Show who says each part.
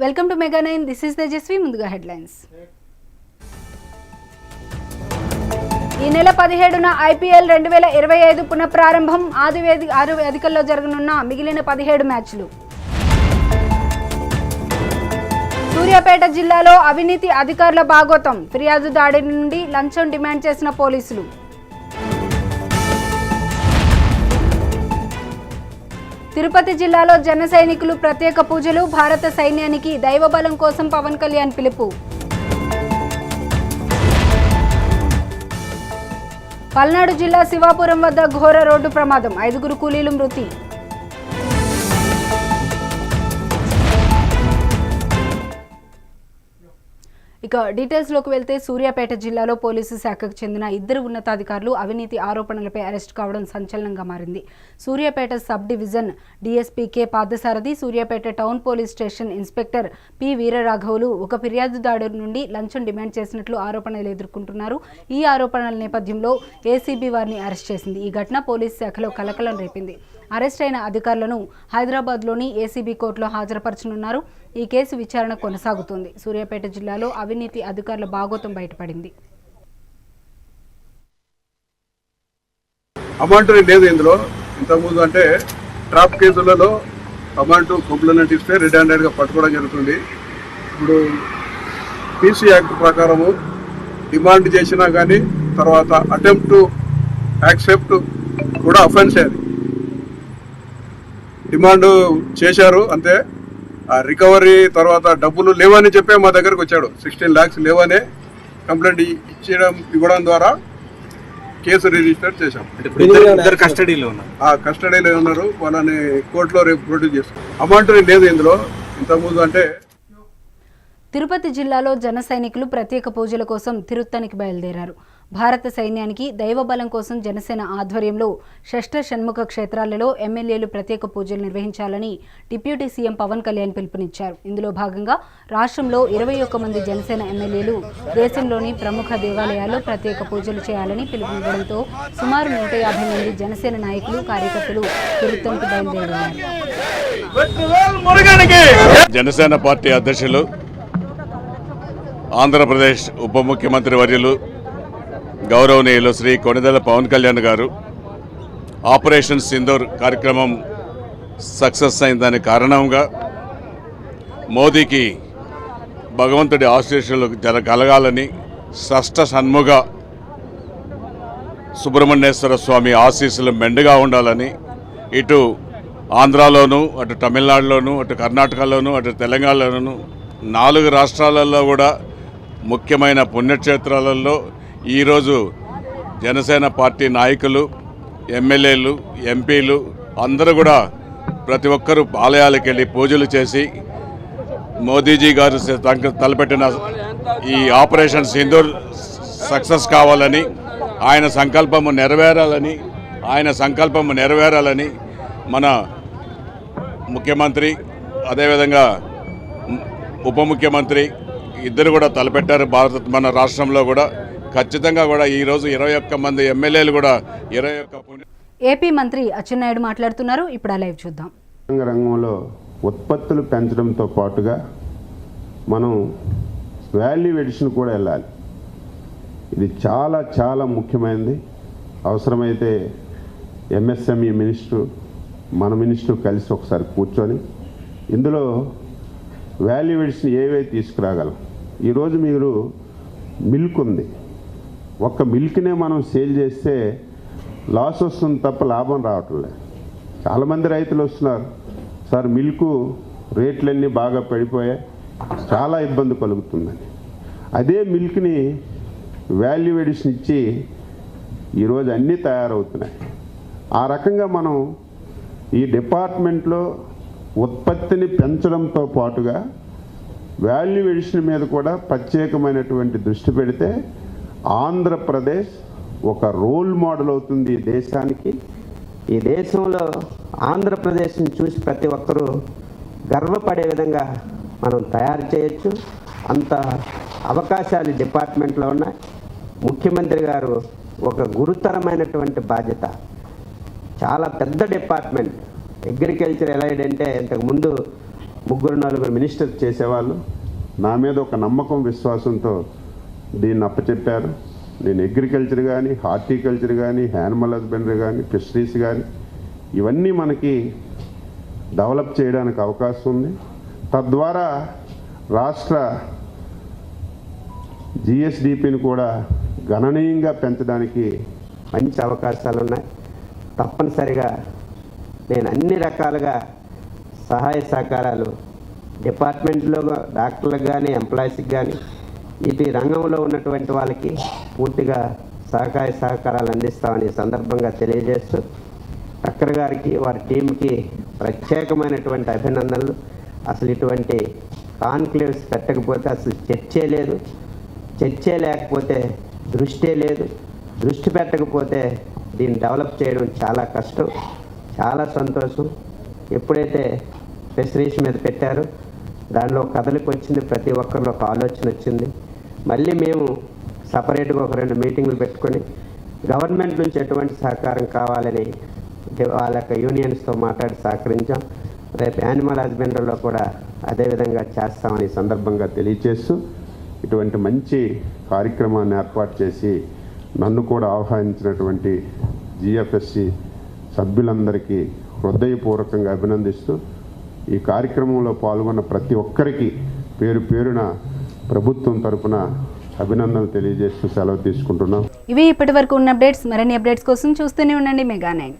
Speaker 1: Welcome to Mega 9. This is Tejaswi. ముందుగా headlines. ఈ నెల 17న ఐపీఎల్ 2025 పునఃప్రారంభం. 6 వేదికల్లో జరగనున్న మిగిలిన 17 మ్యాచ్లు. సూర్యాపేట జిల్లాలో అవినీతి అధికారుల బాగోతం. ఫిర్యాదు దాడి నుండి లంచం డిమాండ్ చేసిన పోలీసులు. తిరుపతి జిల్లాలో జన సైనికులు ప్రత్యేక పూజలు. భారత సైన్యానికి దైవబలం కోసం పవన్ కళ్యాణ్ పిలుపు. పల్నాడు జిల్లా శివాపురం వద్ద ఘోర రోడ్డు ప్రమాదం. 5 కూలీలు మృతి. ఇక డీటెయిల్స్లోకి వెళ్తే సూర్యాపేట జిల్లాలో పోలీసు శాఖకు చెందిన 2 ఉన్నతాధికారులు అవినీతి ఆరోపణలపై అరెస్ట్ కావడం సంచలనంగా మారింది. Suryapet sub division DSP K Parthasarathi, Suryapet town police station inspector P వీరరాఘవులు ఒక ఫిర్యాదుదారు నుండి లంచం డిమాండ్ చేసినట్లు ఆరోపణలు ఎదుర్కొంటున్నారు. ఈ ఆరోపణల నేపథ్యంలో ఏసీబీ వారిని అరెస్ట్ చేసింది. ఈ ఘటన పోలీసు శాఖలో కలకలం రేపింది. అరెస్ట్ అయిన అధికారులను హైదరాబాద్లోని ఏసీబీ కోర్టులో హాజరుపరచనున్నారు. ఈ కేసు విచారణ కొనసాగుతుంది. సూర్యాపేట జిల్లాలో అవినీతి అధికారుల బాగోతం బయటపడింది.
Speaker 2: అమౌంట్ లేదు ఇందులో. ఇంతకుముందు అంటే ట్రాప్ కేసులలో అమౌంట్ కంప్లైంట్ ఇస్తే రెడ్ హ్యాండెడ్గా పట్టుకోవడం జరుగుతుంది. ఇప్పుడు పీసీ యాక్ట్ ప్రకారము డిమాండ్ చేసినా కానీ తర్వాత అటెంప్ట్ టు యాక్సెప్ట్ కూడా అఫెన్స్. అది డిమాండ్ చేశారు అంతే. రికవరీ తర్వాత డబ్బులు లేవని చెప్పే మా దగ్గరకు వచ్చాడు. 16 lakhs లేవనే కంప్లైంట్ ఇవ్వడం ద్వారా కేసు రిజిస్టర్ చేశాం. కస్టడీలో ఉన్నారు. వాళ్ళని కోర్టులో రేపు ప్రొడ్యూస్ చేస్తాం. అమౌంట్ లేదు ఇందులో. ఇంతకుముందు అంటే
Speaker 1: తిరుపతి జిల్లాలో జన సైనికులు ప్రత్యేక పూజల కోసం తిరుత్తనికి బయలుదేరారు. భారత సైన్యానికి దైవబలం కోసం జనసేన ఆధ్వర్యంలో షష్ఠ షణ్ముఖ క్షేత్రాలలో ఎమ్మెల్యేలు ప్రత్యేక పూజలు నిర్వహించాలని డిప్యూటీ సీఎం పవన్ కళ్యాణ్ పిలుపునిచ్చారు. ఇందులో భాగంగా రాష్ట్రంలో 21 మంది జనసేన ఎమ్మెల్యేలు దేశంలోని ప్రముఖ దేవాలయాల్లో ప్రత్యేక పూజలు చేయాలని పిలుపునివ్వడంతో సుమారు 150 మంది జనసేన నాయకులు కార్యకర్తలు తిరుత్తనికి బయలుదేరారు.
Speaker 3: జనసేన పార్టీ అధ్యక్షులు ఆంధ్రప్రదేశ్ ఉప ముఖ్యమంత్రి వర్యులు గౌరవనీయులు శ్రీ కొణిదెల పవన్ కళ్యాణ్ గారు ఆపరేషన్ సింధూర్ కార్యక్రమం సక్సెస్ అయిందని కారణంగా మోదీకి భగవంతుడి ఆశీస్సులు కలగాలని షష్ఠ షణ్ముఖ సుబ్రహ్మణ్యేశ్వర స్వామి ఆశీస్సులు మెండుగా ఉండాలని ఇటు ఆంధ్రాలోను, అటు తమిళనాడులోను, అటు కర్ణాటకలోను, అటు తెలంగాణలోను 4 రాష్ట్రాలలో కూడా ముఖ్యమైన పుణ్యక్షేత్రాలలో ఈరోజు జనసేన పార్టీ నాయకులు, ఎమ్మెల్యేలు, ఎంపీలు అందరూ కూడా ప్రతి ఒక్కరూ ఆలయాలకు వెళ్ళి పూజలు చేసి మోదీజీ గారు తలపెట్టిన ఈ ఆపరేషన్ సింధూర్ సక్సెస్ కావాలని, ఆయన సంకల్పము నెరవేరాలని మన ముఖ్యమంత్రి అదేవిధంగా ఉప ముఖ్యమంత్రి ఇద్దరు కూడా తలపెట్టారు. మన రాష్ట్రంలో కూడా ఖచ్చితంగా కూడా ఈరోజు 21 మంది ఎమ్మెల్యేలు కూడా 21
Speaker 1: ఏపీ మంత్రి అచ్చెన్నాయుడు మాట్లాడుతున్నారు. ఇప్పుడు ఆ లైవ్ చూద్దాం.
Speaker 4: రంగంలో ఉత్పత్తులు పెంచడంతో పాటుగా మనం వాల్యూ ఎడిషన్ కూడా వెళ్ళాలి. ఇది చాలా చాలా ముఖ్యమైనది. అవసరమైతే ఎంఎస్ఎంఈ మినిస్టర్ మన మినిస్టర్ కలిసి ఒకసారి కూర్చొని ఇందులో వాల్యూ ఎడిషన్ ఏవే తీసుకురాగలం. ఈరోజు మీరు మిల్క్ ఉంది, ఒక్క మిల్క్నే మనం సేల్ చేస్తే లాస్ వస్తుంది తప్ప లాభం రావటం లేదు. చాలామంది రైతులు వస్తున్నారు, సార్ మిల్క్ రేట్లన్నీ బాగా పడిపోయాయి, చాలా ఇబ్బంది కలుగుతుందని. అదే మిల్క్ని వాల్యూ ఎడిషన్ ఇచ్చి ఈరోజు అన్నీ తయారవుతున్నాయి. ఆ రకంగా మనం ఈ డిపార్ట్మెంట్లో ఉత్పత్తిని పెంచడంతో పాటుగా వాల్యూ ఎడిషన్ మీద కూడా ప్రత్యేకమైనటువంటి దృష్టి పెడితే ఆంధ్రప్రదేశ్ ఒక రోల్ మోడల్ అవుతుంది ఈ దేశానికి.
Speaker 5: ఈ దేశంలో ఆంధ్రప్రదేశ్ని చూసి ప్రతి ఒక్కరూ గర్వపడే విధంగా మనం తయారు చేయొచ్చు. అంత అవకాశాలు డిపార్ట్మెంట్లో ఉన్నాయి. ముఖ్యమంత్రి గారు ఒక గురుతరమైనటువంటి బాధ్యత, చాలా పెద్ద డిపార్ట్మెంట్. అగ్రికల్చర్ ఎలైడ్ అంటే ఇంతకుముందు నలుగురు మినిస్టర్ చేసేవాళ్ళు.
Speaker 4: నా మీద ఒక నమ్మకం విశ్వాసంతో దీన్ని అప్పచెప్పారు. నేను అగ్రికల్చర్ కానీ, హార్టికల్చర్ కానీ, యానిమల్ హస్బెండరీ కానీ, ఫిషరీస్ కానీ ఇవన్నీ మనకి డెవలప్ చేయడానికి అవకాశం ఉంది. తద్వారా రాష్ట్ర జిఎస్డిపిని కూడా గణనీయంగా పెంచడానికి
Speaker 5: మంచి అవకాశాలు ఉన్నాయి. తప్పనిసరిగా నేను అన్ని రకాలుగా సహాయ సహకారాలు డిపార్ట్మెంట్లో డాక్టర్లకు కానీ, ఎంప్లాయీస్కి కానీ, ఈ రంగంలో ఉన్నటువంటి వాళ్ళకి పూర్తిగా సహకారాలు అందిస్తామని సందర్భంగా తెలియజేస్తూ టక్కర్ గారికి, వారి టీంకి ప్రత్యేకమైనటువంటి అభినందనలు. అసలు ఇటువంటి కాన్క్లేవ్స్ పెట్టకపోతే అసలు చర్చే లేకపోతే దృష్టే లేదు. దృష్టి పెట్టకపోతే దీన్ని డెవలప్ చేయడం చాలా కష్టం. చాలా సంతోషం. ఎప్పుడైతే ఫిషరీస్ మీద పెట్టారో దానిలో కదలికి వచ్చింది, ప్రతి ఒక్కరిలో ఒక ఆలోచన వచ్చింది. మళ్ళీ మేము సపరేట్గా ఒక 2 మీటింగ్లు పెట్టుకొని గవర్నమెంట్ నుంచి ఎటువంటి సహకారం కావాలని వాళ్ళ యొక్క యూనియన్స్తో మాట్లాడి సహకరించాం. రేపు యానిమల్ హస్బెండరీలో కూడా అదేవిధంగా చేస్తామని సందర్భంగా
Speaker 4: తెలియచేస్తూ ఇటువంటి మంచి కార్యక్రమాన్ని ఏర్పాటు చేసి నన్ను కూడా ఆహ్వానించినటువంటి జిఎఫ్ఎస్సి సభ్యులందరికీ హృదయపూర్వకంగా అభినందిస్తూ ఈ కార్యక్రమంలో పాల్గొన్న ప్రతి ఒక్కరికి పేరు పేరున ప్రభుత్వం తరపున అభినందనలు తెలియజేస్తూ సెలవు తీసుకుంటున్నాం.
Speaker 1: ఇవి ఇప్పటివరకు ఉన్న అప్డేట్స్. మరిన్ని అప్డేట్స్ కోసం చూస్తూనే ఉండండి మెగా 9.